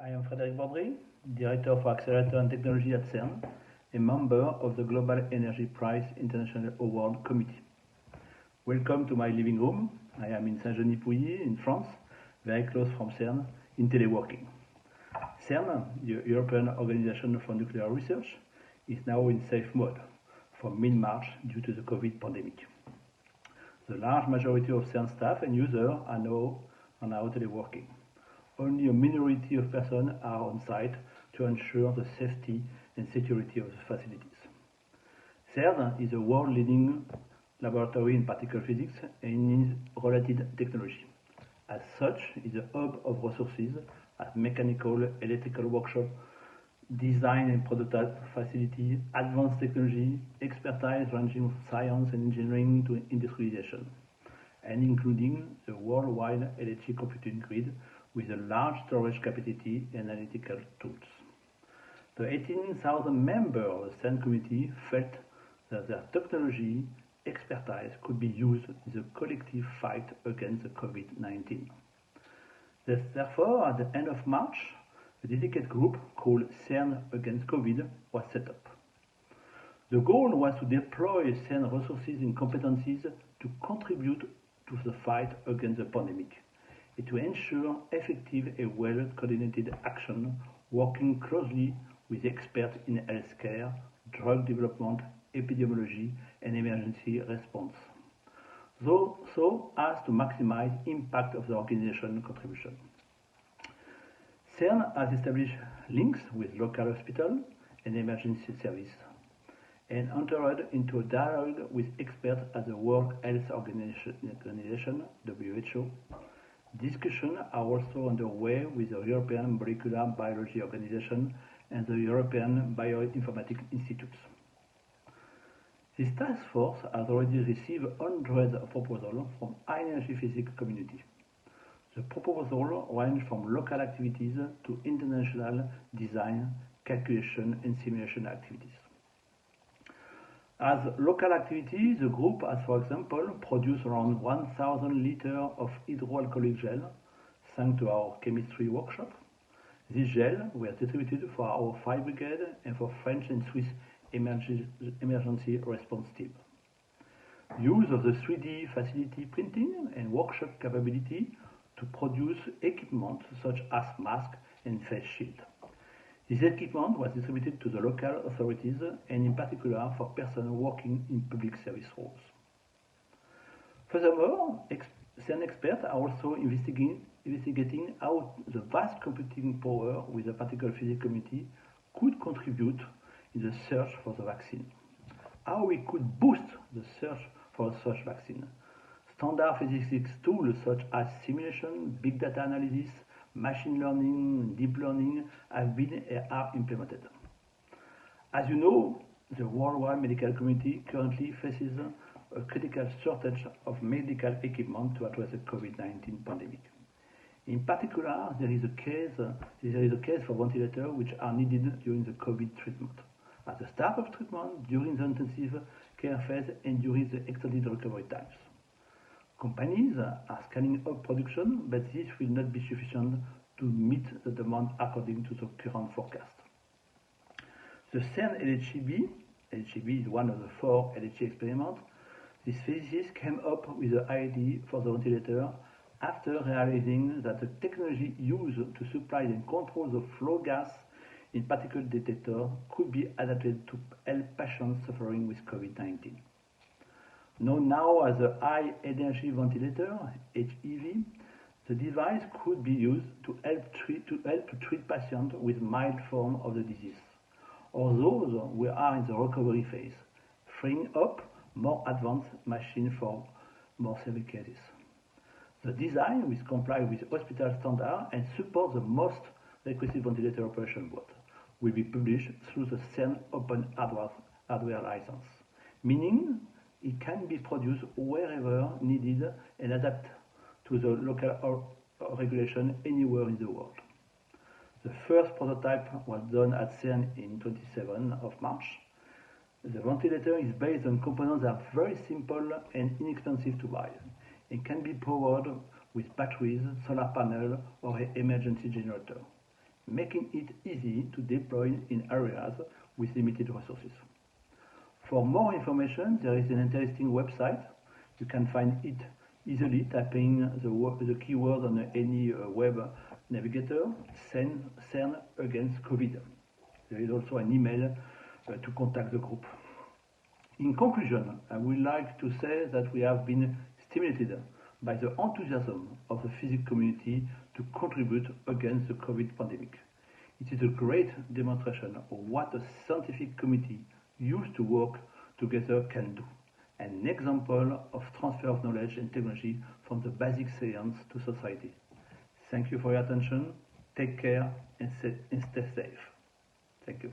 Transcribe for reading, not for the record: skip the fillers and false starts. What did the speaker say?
I am Frédéric Bordry, Director for Accelerator and Technology at CERN, a member of the Global Energy Prize International Award Committee. Welcome to my living room. I am in Saint-Genis-Pouilly in France, very close from CERN, in teleworking. CERN, the European Organization for Nuclear Research, is now in safe mode from mid-March due to the COVID pandemic. The large majority of CERN staff and users are now teleworking. Only a minority of persons are on site to ensure the safety and security of the facilities. CERN is a world-leading laboratory in particle physics and in related technology. As such, it is a hub of resources at mechanical, electrical workshop, design and prototype facility, advanced technology, expertise ranging from science and engineering to industrialization, and including the worldwide electric computing grid with a large storage capacity and analytical tools. The 18,000 members of the CERN committee felt that their technology expertise could be used in the collective fight against the COVID-19. Therefore, at the end of March, a dedicated group called CERN Against COVID was set up. The goal was to deploy CERN resources and competencies to contribute to the fight against the pandemic and to ensure effective and well-coordinated action, working closely with experts in healthcare, drug development, epidemiology, and emergency response, so as to maximize impact of the organization contribution. CERN has established links with local hospitals and emergency service and entered into a dialogue with experts at the World Health Organization, WHO. Discussions are also underway with the European Molecular Biology Organization and the European Bioinformatics Institute. This task force has already received hundreds of proposals from high-energy physics community. The proposals range from local activities to international design, calculation, and simulation activities. As local activity, the group has, for example, produced around 1,000 liters of hydroalcoholic gel thanks to our chemistry workshop. These gel were distributed for our fire brigade and for French and Swiss emergency response team. Use of the 3D facility printing and workshop capability to produce equipment such as masks and face shield. This equipment was distributed to the local authorities and in particular for persons working in public service roles. Furthermore, CERN experts are also investigating how the vast computing power with the particle physics community could contribute in the search for the vaccine. How we could boost the search for such vaccine. Standard physics tools such as simulation, big data analysis, machine learning, deep learning have been and are implemented. As you know, the worldwide medical community currently faces a critical shortage of medical equipment to address the COVID-19 pandemic. In particular, there is a case for ventilators which are needed during the COVID treatment, at the start of treatment, during the intensive care phase, and during the extended recovery times. Companies are scaling up production, but this will not be sufficient to meet the demand according to the current forecast. The CERN LHCb is one of the 4 LHC experiments. These physicists came up with the idea for the ventilator after realizing that the technology used to supply and control the flow gas in particle detector could be adapted to help patients suffering with COVID-19. Known now as a high-energy ventilator, HEV, the device could be used to help treat patients with mild form of the disease, or those who are in the recovery phase, freeing up more advanced machines for more severe cases. The design will comply with hospital standards and support the most requested ventilator operation board will be published through the CERN Open Hardware license, meaning it can be produced wherever needed and adapt to the local regulation anywhere in the world. The first prototype was done at CERN in 27 of March. The ventilator is based on components that are very simple and inexpensive to buy and can be powered with batteries, solar panel, or an emergency generator. making it easy to deploy in areas with limited resources. For more information, there is an interesting website. You can find it easily typing the keyword on any web navigator, CERN against COVID. There is also an email to contact the group. In conclusion, I would like to say that we have been stimulated by the enthusiasm of the physics community to contribute against the COVID pandemic. It is a great demonstration of what a scientific community used to work together can do, an example of transfer of knowledge and technology from the basic science to society. Thank you for your attention. Take care and stay safe. Thank you.